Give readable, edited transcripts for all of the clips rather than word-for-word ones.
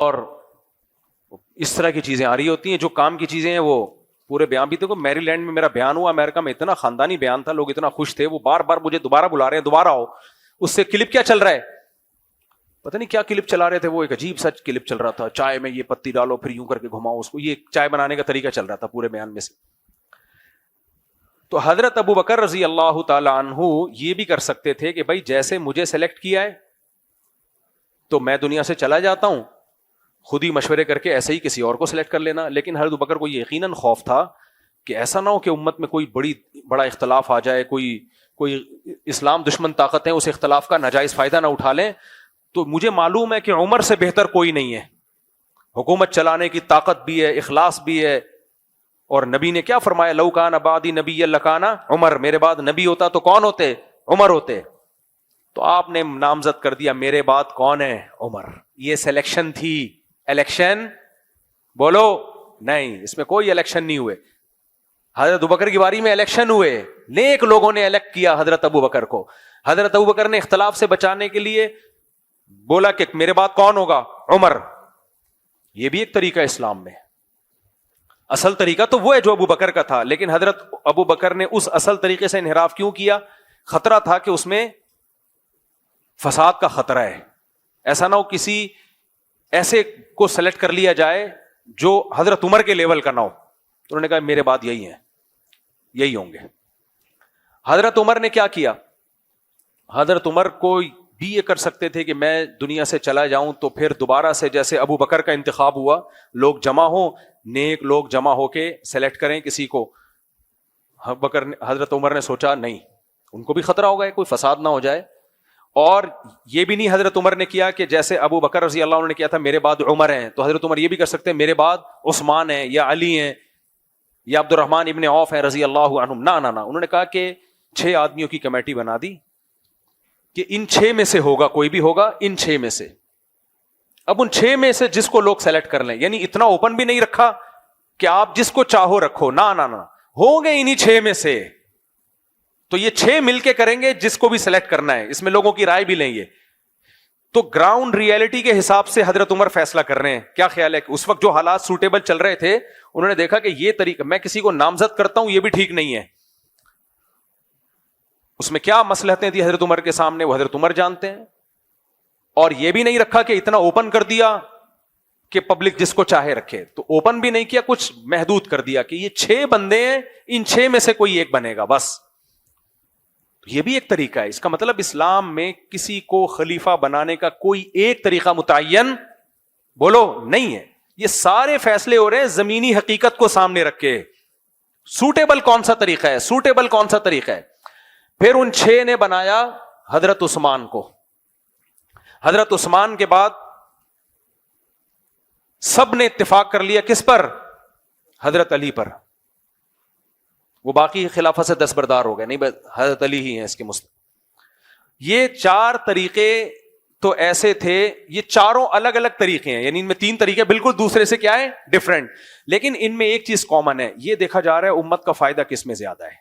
اور اس طرح کی چیزیں آ رہی ہوتی ہیں. جو کام کی چیزیں ہیں وہ پورے بیان بھی. دیکھو میری لینڈ میں میرا بیان ہوا, امریکہ میں اتنا خاندانی بیان تھا, لوگ اتنا خوش تھے, وہ بار بار مجھے دوبارہ بلا رہے ہیں, دوبارہ آؤ. اس سے کلپ کیا چل رہا ہے پتہ نہیں کیا کلپ چلا رہے تھے, وہ ایک عجیب سا کلپ چل رہا تھا, چائے میں یہ پتی ڈالو پھر یوں کر کے گھماؤ اس کو, یہ چائے بنانے کا طریقہ چل رہا تھا پورے بیان میں سے. تو حضرت ابو بکر رضی اللہ تعالی عنہ یہ بھی کر سکتے تھے کہ بھائی جیسے مجھے سلیکٹ کیا ہے تو میں دنیا سے چلا جاتا ہوں, خود ہی مشورے کر کے ایسے ہی کسی اور کو سلیکٹ کر لینا. لیکن حضرت ابو بکر کو یہ یقیناً خوف تھا کہ ایسا نہ ہو کہ امت میں کوئی بڑا اختلاف آ جائے, کوئی اسلام دشمن طاقتیں اس اختلاف کا ناجائز فائدہ نہ اٹھا لیں. تو مجھے معلوم ہے کہ عمر سے بہتر کوئی نہیں ہے, حکومت چلانے کی طاقت بھی ہے, اخلاص بھی ہے. اور نبی نے کیا فرمایا, لو کان بعدی نبی لکان عمر, میرے بعد نبی ہوتا تو کون ہوتے, عمر ہوتے. تو آپ نے نامزد کر دیا, میرے بعد کون ہے, عمر. یہ سلیکشن تھی, الیکشن بولو نہیں, اس میں کوئی الیکشن نہیں ہوئے. حضرت ابو بکر کی باری میں الیکشن ہوئے, نیک لوگوں نے الیکٹ کیا حضرت ابو بکر کو. حضرت ابو بکر نے اختلاف سے بچانے کے لیے بولا کہ میرے بعد کون ہوگا, عمر. یہ بھی ایک طریقہ اسلام میں. اصل طریقہ تو وہ ہے جو ابو بکر کا تھا, لیکن حضرت ابو بکر نے اس اصل طریقے سے انحراف کیوں کیا؟ خطرہ تھا کہ اس میں فساد کا خطرہ ہے, ایسا نہ ہو کسی ایسے کو سلیکٹ کر لیا جائے جو حضرت عمر کے لیول کا نہ ہو. انہوں نے کہا میرے بعد یہی ہیں, یہی ہوں گے. حضرت عمر نے کیا کیا, حضرت عمر کو بھی یہ کر سکتے تھے کہ میں دنیا سے چلا جاؤں تو پھر دوبارہ سے جیسے ابو بکر کا انتخاب ہوا, لوگ جمع ہوں, نیک لوگ جمع ہو کے سلیکٹ کریں کسی کو. حضرت عمر نے سوچا نہیں, ان کو بھی خطرہ ہوگا, کوئی فساد نہ ہو جائے. اور یہ بھی نہیں حضرت عمر نے کیا کہ جیسے ابو بکر رضی اللہ عنہ نے کیا تھا میرے بعد عمر ہیں, تو حضرت عمر یہ بھی کر سکتے ہیں میرے بعد عثمان ہیں یا علی ہیں یا عبد الرحمن ابن عوف ہیں رضی اللہ عنہم. نہ انہوں نے کہا کہ 6 آدمیوں کی کمیٹی بنا دی کہ ان 6 میں سے ہوگا, کوئی بھی ہوگا ان 6 میں سے. اب ان 6 میں سے جس کو لوگ سیلیکٹ کر لیں, یعنی اتنا اوپن بھی نہیں رکھا کہ آپ جس کو چاہو رکھو, نہ ہوں گے انہی 6 میں سے. تو یہ 6 مل کے کریں گے جس کو بھی سلیکٹ کرنا ہے, اس میں لوگوں کی رائے بھی لیں گے. تو گراؤنڈ ریئلٹی کے حساب سے حضرت عمر فیصلہ کر رہے ہیں. کیا خیال ہے کہ اس وقت جو حالات سوٹیبل چل رہے تھے, انہوں نے دیکھا کہ یہ طریقہ میں کسی کو نامزد کرتا ہوں یہ بھی ٹھیک نہیں ہے. اس میں کیا مصلحتیں تھی حضرت عمر کے سامنے, وہ حضرت عمر جانتے ہیں. اور یہ بھی نہیں رکھا کہ اتنا اوپن کر دیا کہ پبلک جس کو چاہے رکھے, تو اوپن بھی نہیں کیا, کچھ محدود کر دیا کہ یہ 6 بندے ہیں, ان 6 میں سے کوئی ایک بنے گا بس. یہ بھی ایک طریقہ ہے. اس کا مطلب اسلام میں کسی کو خلیفہ بنانے کا کوئی ایک طریقہ متعین بولو نہیں ہے. یہ سارے فیصلے ہو رہے ہیں زمینی حقیقت کو سامنے رکھ کے, سوٹیبل کون سا طریقہ ہے, سوٹیبل کون سا طریقہ ہے. پھر ان 6 نے بنایا حضرت عثمان کو. حضرت عثمان کے بعد سب نے اتفاق کر لیا کس پر, حضرت علی پر. وہ باقی خلافت سے دستبردار ہو گئے, نہیں حضرت علی ہی ہیں اس کے یہ 4 طریقے تو ایسے تھے, یہ چاروں الگ الگ طریقے ہیں, یعنی ان میں 3 طریقے بالکل دوسرے سے کیا ہے ڈفرینٹ, لیکن ان میں ایک چیز کامن ہے. یہ دیکھا جا رہا ہے امت کا فائدہ کس میں زیادہ ہے,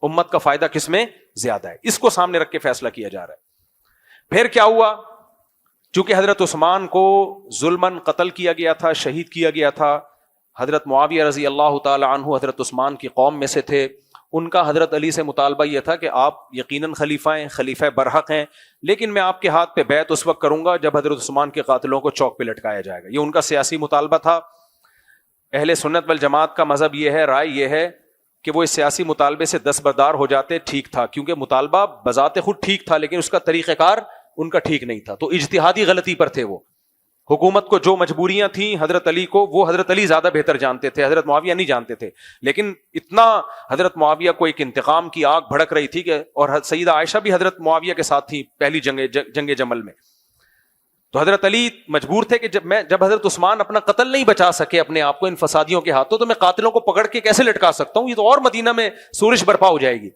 امت کا فائدہ کس میں زیادہ ہے, اس کو سامنے رکھ کے فیصلہ کیا جا رہا ہے. پھر کیا ہوا, چونکہ حضرت عثمان کو ظلماً قتل کیا گیا تھا, شہید کیا گیا تھا. حضرت معاویہ رضی اللہ تعالی عنہ حضرت عثمان کی قوم میں سے تھے. ان کا حضرت علی سے مطالبہ یہ تھا کہ آپ یقیناً خلیفہ ہیں, خلیفہ برحق ہیں, لیکن میں آپ کے ہاتھ پہ بیعت اس وقت کروں گا جب حضرت عثمان کے قاتلوں کو چوک پہ لٹکایا جائے گا. یہ ان کا سیاسی مطالبہ تھا. اہل سنت والجماعت کا مذہب یہ ہے, رائے یہ ہے کہ وہ اس سیاسی مطالبے سے دستبردار ہو جاتے, ٹھیک تھا, کیونکہ مطالبہ بذات خود ٹھیک تھا لیکن اس کا طریقہ کار ان کا ٹھیک نہیں تھا. تو اجتہادی غلطی پر تھے وہ. حکومت کو جو مجبوریاں تھیں حضرت علی کو, وہ حضرت علی زیادہ بہتر جانتے تھے, حضرت معاویہ نہیں جانتے تھے. لیکن اتنا حضرت معاویہ کو ایک انتقام کی آگ بھڑک رہی تھی کہ, اور سیدہ عائشہ بھی حضرت معاویہ کے ساتھ تھی پہلی جنگ جمل میں. تو حضرت علی مجبور تھے کہ جب حضرت عثمان اپنا قتل نہیں بچا سکے اپنے آپ کو ان فسادیوں کے ہاتھوں, تو میں قاتلوں کو پکڑ کے کیسے لٹکا سکتا ہوں, یہ تو اور مدینہ میں سورش برپا ہو جائے گی.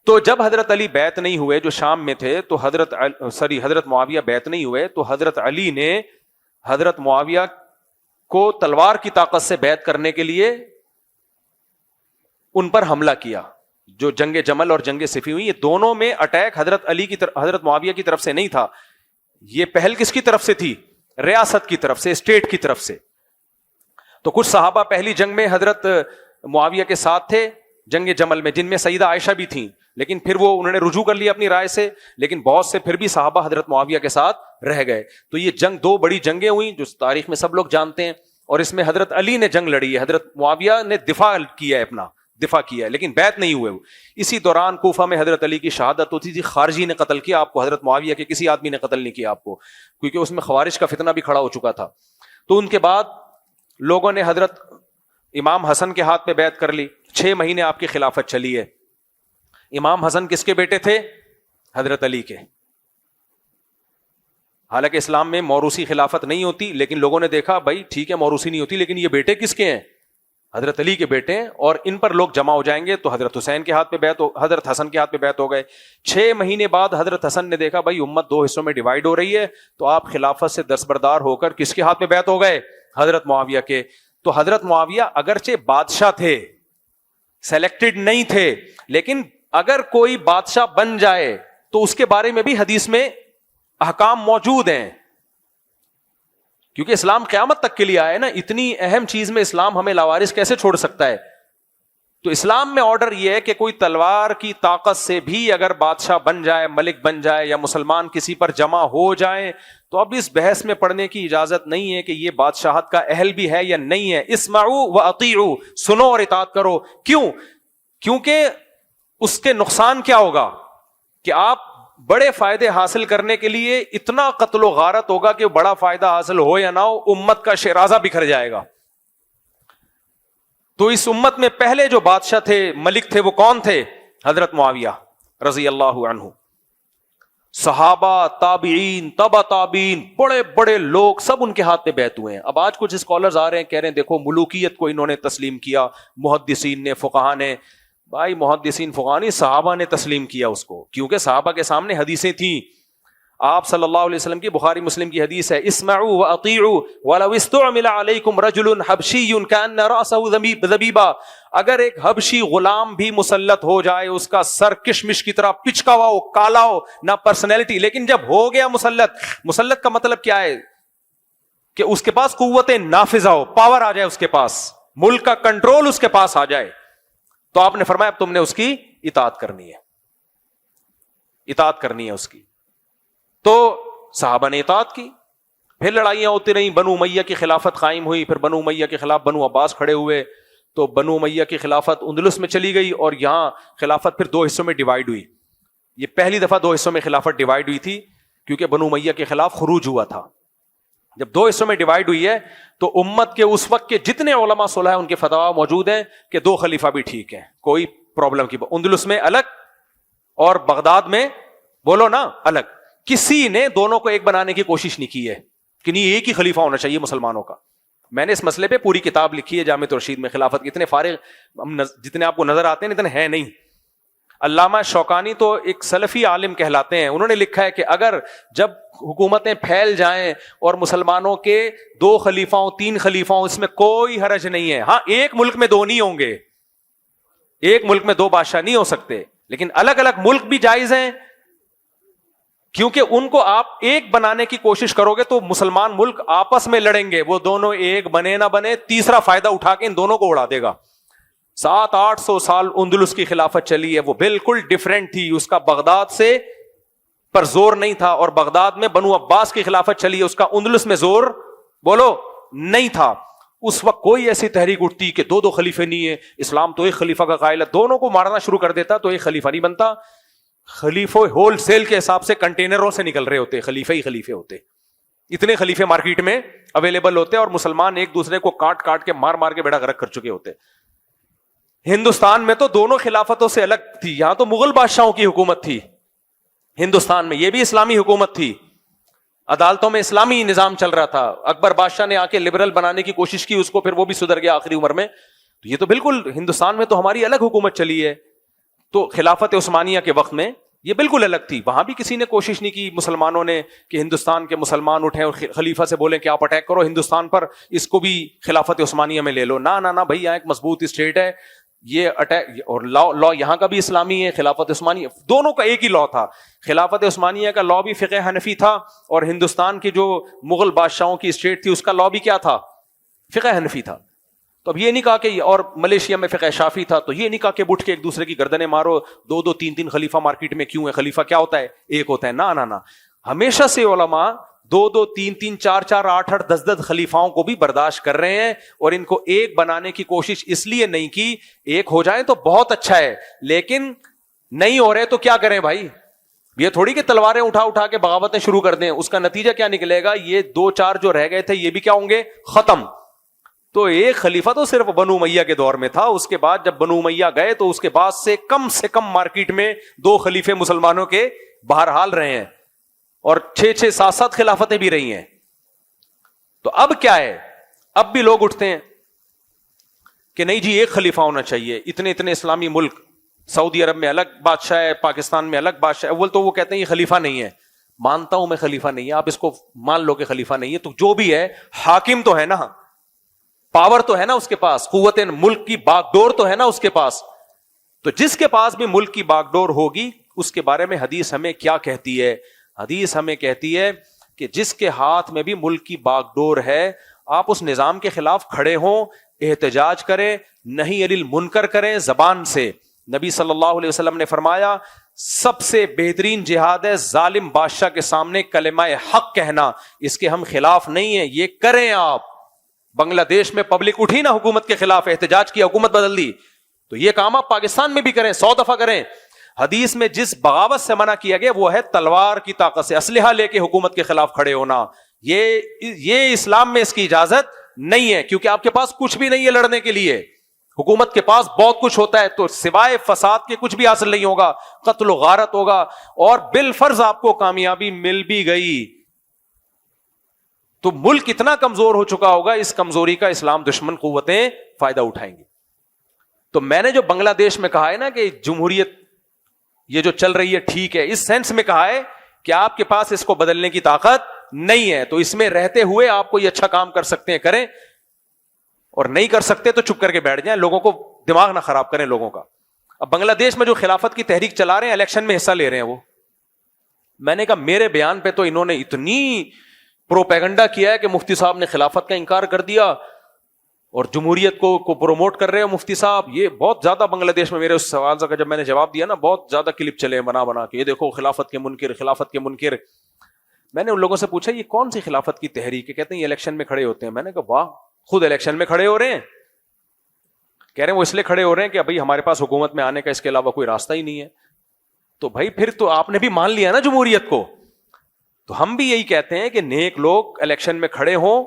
تو جب حضرت علی بیعت نہیں ہوئے, جو شام میں تھے, تو حضرت معاویہ بیعت نہیں ہوئے, تو حضرت علی نے حضرت معاویہ کو تلوار کی طاقت سے بیعت کرنے کے لیے ان پر حملہ کیا. جو جنگ جمل اور جنگ صفین ہوئی, یہ دونوں میں اٹیک حضرت علی کی طرف, حضرت معاویہ کی طرف سے نہیں تھا. یہ پہل کس کی طرف سے تھی, ریاست کی طرف سے, اسٹیٹ کی طرف سے. تو کچھ صحابہ پہلی جنگ میں حضرت معاویہ کے ساتھ تھے, جنگ جمل میں, جن میں سیدہ عائشہ بھی تھیں, لیکن پھر وہ انہوں نے رجوع کر لیا اپنی رائے سے, لیکن بہت سے پھر بھی صحابہ حضرت معاویہ کے ساتھ رہ گئے. تو یہ جنگ 2 بڑی جنگیں ہوئیں جو تاریخ میں سب لوگ جانتے ہیں, اور اس میں حضرت علی نے جنگ لڑی ہے, حضرت معاویہ نے دفاع کیا ہے, اپنا دفاع کیا ہے, لیکن بیعت نہیں ہوئے. اسی دوران کوفہ میں حضرت علی کی شہادت ہوتی تھی, خارجی نے قتل کیا آپ کو, حضرت معاویہ کے کسی آدمی نے قتل نہیں کیا آپ کو, کیونکہ اس میں خوارج کا فتنہ بھی کھڑا ہو چکا تھا. تو ان کے بعد لوگوں نے حضرت امام حسن کے ہاتھ پہ بیعت کر لی, 6 مہینے آپ کی خلافت چلی ہے. امام حسن کس کے بیٹے تھے؟ حضرت علی کے. حالانکہ اسلام میں موروثی خلافت نہیں ہوتی, لیکن لوگوں نے دیکھا بھائی ٹھیک ہے موروثی نہیں ہوتی, لیکن یہ بیٹے کس کے ہیں؟ حضرت علی کے بیٹے ہیں, اور ان پر لوگ جمع ہو جائیں گے. تو حضرت حسین کے ہاتھ پہ بیعت حضرت حسن کے ہاتھ پہ بیعت ہو گئے. 6 مہینے بعد حضرت حسن نے دیکھا بھائی امت 2 حصوں میں ڈیوائیڈ ہو رہی ہے, تو آپ خلافت سے دستبردار ہو کر کس کے ہاتھ پہ بیعت ہو گئے؟ حضرت معاویہ کے. تو حضرت معاویہ اگرچہ بادشاہ تھے, سلیکٹڈ نہیں تھے, لیکن اگر کوئی بادشاہ بن جائے تو اس کے بارے میں بھی حدیث میں احکام موجود ہیں, کیونکہ اسلام قیامت تک کے لیے آیا ہے نا. اتنی اہم چیز میں اسلام ہمیں لاوارث کیسے چھوڑ سکتا ہے؟ تو اسلام میں آرڈر یہ ہے کہ کوئی تلوار کی طاقت سے بھی اگر بادشاہ بن جائے, ملک بن جائے, یا مسلمان کسی پر جمع ہو جائیں, تو اب اس بحث میں پڑھنے کی اجازت نہیں ہے کہ یہ بادشاہت کا اہل بھی ہے یا نہیں ہے. اسمعوا واطیعوا, سنو اور اطاعت کرو. کیوں؟ کیونکہ اس کے نقصان کیا ہوگا کہ آپ بڑے فائدے حاصل کرنے کے لیے اتنا قتل و غارت ہوگا کہ بڑا فائدہ حاصل ہو یا نہ ہو, امت کا شیرازہ بکھر جائے گا. تو اس امت میں پہلے جو بادشاہ تھے, ملک تھے, وہ کون تھے؟ حضرت معاویہ رضی اللہ عنہ. صحابہ, تابعین, تبع تابعین, بڑے بڑے لوگ سب ان کے ہاتھ پہ بیعت ہوئے ہیں. اب آج کچھ اسکالرز آ رہے ہیں, کہہ رہے ہیں دیکھو ملوکیت کو انہوں نے تسلیم کیا, محدثین نے, فقہا نے. بھائی محدثین فقہا نہیں, صحابہ نے تسلیم کیا اس کو, کیونکہ صحابہ کے سامنے حدیثیں تھیں. آپ صلی اللہ علیہ وسلم کی بخاری مسلم کی حدیث ہے, اسمعوا واطیعوا ولو استعمل علیکم رجل حبشی کأن رأسه ذبیبا. اگر ایک حبشی غلام بھی مسلط ہو جائے, اس کا سر کشمش کی طرح پچکا ہوا ہو, کالا ہو, نہ پرسنالٹی, لیکن جب ہو گیا مسلط کا مطلب کیا ہے کہ اس کے پاس قوت نافذہ ہو, پاور آ جائے اس کے پاس, ملک کا کنٹرول اس کے پاس آ جائے. تو آپ نے فرمایا اب تم نے اس کی اطاعت کرنی ہے, اطاعت کرنی ہے اس کی. تو صحابہ نے اطاعت کی. پھر لڑائیاں ہوتی رہیں, بنو امیہ کی خلافت قائم ہوئی, پھر بنو امیہ کے خلاف بنو عباس کھڑے ہوئے, تو بنو امیہ کی خلافت اندلس میں چلی گئی, اور یہاں خلافت پھر 2 حصوں میں ڈیوائیڈ ہوئی. یہ پہلی دفعہ 2 حصوں میں خلافت ڈیوائیڈ ہوئی تھی, کیونکہ بنو امیہ کے خلاف خروج ہوا تھا. جب 2 حصوں میں ڈیوائیڈ ہوئی ہے تو امت کے اس وقت کے جتنے علماء صلح ہیں ان کے فتوا موجود ہیں کہ 2 خلیفہ بھی ٹھیک ہیں, کوئی پرابلم کی. اندلس میں الگ اور بغداد میں بولو نا الگ. کسی نے دونوں کو ایک بنانے کی کوشش نہیں کی ہے کہ نہیں ایک ہی خلیفہ ہونا چاہیے مسلمانوں کا. میں نے اس مسئلے پہ پوری کتاب لکھی ہے جامع الرشید میں. خلافت اتنے فارغ جتنے آپ کو نظر آتے ہیں اتنے ہیں نہیں. علامہ شوکانی تو ایک سلفی عالم کہلاتے ہیں, انہوں نے لکھا ہے کہ اگر جب حکومتیں پھیل جائیں اور مسلمانوں کے 2 خلیفاؤں 3 خلیفاؤں, اس میں کوئی حرج نہیں ہے. ہاں ایک ملک میں 2 نہیں ہوں گے, ایک ملک میں 2 بادشاہ نہیں ہو سکتے, لیکن الگ الگ ملک بھی جائز ہیں, کیونکہ ان کو آپ ایک بنانے کی کوشش کرو گے تو مسلمان ملک آپس میں لڑیں گے, وہ دونوں ایک بنے نہ بنے, تیسرا فائدہ اٹھا کے ان دونوں کو اڑا دے گا. 700-800 سال اندلس کی خلافت چلی ہے, وہ بالکل ڈیفرنٹ تھی, اس کا بغداد سے پر زور نہیں تھا, اور بغداد میں بنو عباس کی خلافت چلی ہے, اس کا اندلس میں زور بولو نہیں تھا. اس وقت کوئی ایسی تحریک اٹھتی کہ 2 خلیفے نہیں ہے, اسلام تو ایک خلیفہ کا قائل ہے, دونوں کو مارنا شروع کر دیتا تو ایک خلیفہ نہیں بنتا. خلیفہ ہول سیل کے حساب سے کنٹینروں سے نکل رہے ہوتے, خلیفے ہی خلیفے ہوتے, اتنے خلیفے مارکیٹ میں اویلیبل ہوتے, اور مسلمان ایک دوسرے کو کاٹ کاٹ کے مار مار کے بیڑا غرق کر چکے ہوتے. ہندوستان میں تو دونوں خلافتوں سے الگ تھی, یہاں تو مغل بادشاہوں کی حکومت تھی, ہندوستان میں یہ بھی اسلامی حکومت تھی, عدالتوں میں اسلامی نظام چل رہا تھا. اکبر بادشاہ نے آ کے لبرل بنانے کی کوشش کی اس کو, پھر وہ بھی سدھر گیا آخری عمر میں. تو یہ تو بالکل ہندوستان میں تو ہماری الگ حکومت چلی ہے. تو خلافت عثمانیہ کے وقت میں یہ بالکل الگ تھی, وہاں بھی کسی نے کوشش نہیں کی مسلمانوں نے کہ ہندوستان کے مسلمان اٹھیں اور خلیفہ سے بولیں کہ آپ اٹیک کرو ہندوستان پر, اس کو بھی خلافت عثمانیہ میں لے لو. نہ بھائی, یہاں ایک مضبوط اسٹیٹ ہے, یہ اٹیک, اور لا یہاں کا بھی اسلامی ہے, خلافت عثمانیہ دونوں کا ایک ہی لا تھا. خلافت عثمانیہ کا لا بھی فقہ حنفی تھا, اور ہندوستان کی جو مغل بادشاہوں کی اسٹیٹ تھی اس کا لا بھی کیا تھا, فقہ حنفی تھا. تو اب یہ نہیں کہا کہ, اور ملیشیا میں فقہ شافی تھا, تو یہ نہیں کہا کہ اٹھ کے ایک دوسرے کی گردنیں مارو, دو دو تین تین خلیفہ مارکیٹ میں کیوں ہے, خلیفہ کیا ہوتا ہے, ایک ہوتا ہے. نہ نہ نہ, ہمیشہ سے علماء دو دو تین تین چار چار آٹھ آٹھ دس دس خلیفاؤں کو بھی برداشت کر رہے ہیں, اور ان کو ایک بنانے کی کوشش اس لیے نہیں کی, ایک ہو جائیں تو بہت اچھا ہے, لیکن نہیں ہو رہے تو کیا کریں بھائی. یہ تھوڑی کہ تلواریں اٹھا اٹھا کے بغاوتیں شروع کر دیں, اس کا نتیجہ کیا نکلے گا, یہ دو چار جو رہ گئے تھے یہ بھی کیا ہوں گے, ختم. تو ایک خلیفہ تو صرف بنو امیہ کے دور میں تھا, اس کے بعد جب بنو امیہ گئے تو اس کے بعد سے کم مارکیٹ میں دو خلیفے مسلمانوں کے بہرحال رہے ہیں, اور 6-7 خلافتیں بھی رہی ہیں. تو اب کیا ہے, اب بھی لوگ اٹھتے ہیں کہ نہیں جی ایک خلیفہ ہونا چاہیے, اتنے اسلامی ملک, سعودی عرب میں الگ بادشاہ ہے, پاکستان میں الگ بادشاہ ہے. اول تو وہ کہتے ہیں یہ خلیفہ نہیں ہے, مانتا ہوں میں خلیفہ نہیں ہے, آپ اس کو مان لو کہ خلیفہ نہیں ہے, تو جو بھی ہے حاکم تو ہے نا, پاور تو ہے نا اس کے پاس, قوت ملک کی باغڈور تو ہے نا اس کے پاس. تو جس کے پاس بھی ملک کی باغڈور ہوگی اس کے بارے میں حدیث ہمیں کیا کہتی ہے, حدیث ہمیں کہتی ہے کہ جس کے ہاتھ میں بھی ملک کی باغڈور ہے, آپ اس نظام کے خلاف کھڑے ہوں, احتجاج کریں, نہیں علی المنکر کریں زبان سے. نبی صلی اللہ علیہ وسلم نے فرمایا سب سے بہترین جہاد ہے ظالم بادشاہ کے سامنے کلمہ حق کہنا, اس کے ہم خلاف نہیں ہیں, یہ کریں آپ. بنگلہ دیش میں پبلک اٹھی نا حکومت کے خلاف, احتجاج کیا, حکومت بدل دی, تو یہ کام آپ پاکستان میں بھی کریں, 100 دفعہ کریں. حدیث میں جس بغاوت سے منع کیا گیا وہ ہے تلوار کی طاقت سے, اسلحہ لے کے حکومت کے خلاف کھڑے ہونا. یہ اسلام میں اس کی اجازت نہیں ہے, کیونکہ آپ کے پاس کچھ بھی نہیں ہے لڑنے کے لیے. حکومت کے پاس بہت کچھ ہوتا ہے, تو سوائے فساد کے کچھ بھی حاصل نہیں ہوگا, قتل و غارت ہوگا, اور بالفرض آپ کو کامیابی مل بھی گئی تو ملک اتنا کمزور ہو چکا ہوگا, اس کمزوری کا اسلام دشمن قوتیں فائدہ اٹھائیں گی. تو میں نے جو بنگلہ دیش میں کہا ہے نا کہ جمہوریت یہ جو چل رہی ہے ٹھیک ہے, اس سینس میں کہا ہے کہ آپ کے پاس اس کو بدلنے کی طاقت نہیں ہے, تو اس میں رہتے ہوئے آپ کو یہ اچھا کام کر سکتے ہیں کریں, اور نہیں کر سکتے تو چپ کر کے بیٹھ جائیں, لوگوں کو دماغ نہ خراب کریں لوگوں کا. اب بنگلہ دیش میں جو خلافت کی تحریک چلا رہے ہیں, الیکشن میں حصہ لے رہے ہیں, وہ میں نے کہا میرے بیان پہ تو انہوں نے اتنی پروپیگنڈا کیا ہے کہ مفتی صاحب نے خلافت کا انکار کر دیا اور جمہوریت کو پروموٹ کر رہے ہیں مفتی صاحب. یہ بہت زیادہ بنگلہ دیش میں میرے اس سوال کا جب میں نے جواب دیا نا, بہت زیادہ کلپ چلے بنا کے, یہ دیکھو خلافت کے منکر, خلافت کے منکر. میں نے ان لوگوں سے پوچھا یہ کون سی خلافت کی تحریک ہے, کہتے ہیں یہ الیکشن میں کھڑے ہوتے ہیں. میں نے کہا واہ, خود الیکشن میں کھڑے ہو رہے ہیں. کہہ رہے ہیں وہ اس لیے کھڑے ہو رہے ہیں کہ بھائی ہمارے پاس حکومت میں آنے کا اس کے علاوہ کوئی راستہ ہی نہیں ہے. تو بھائی پھر تو آپ نے بھی مان لیا نا جمہوریت کو. تو ہم بھی یہی کہتے ہیں کہ نیک لوگ الیکشن میں کھڑے ہوں,